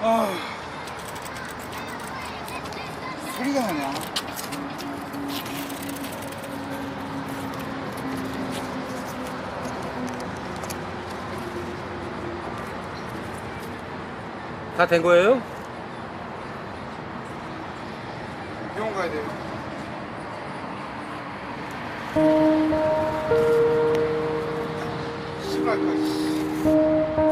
아, 소리가 나냐? 다 된 거예요? 병원 가야 돼요. 씨발 거.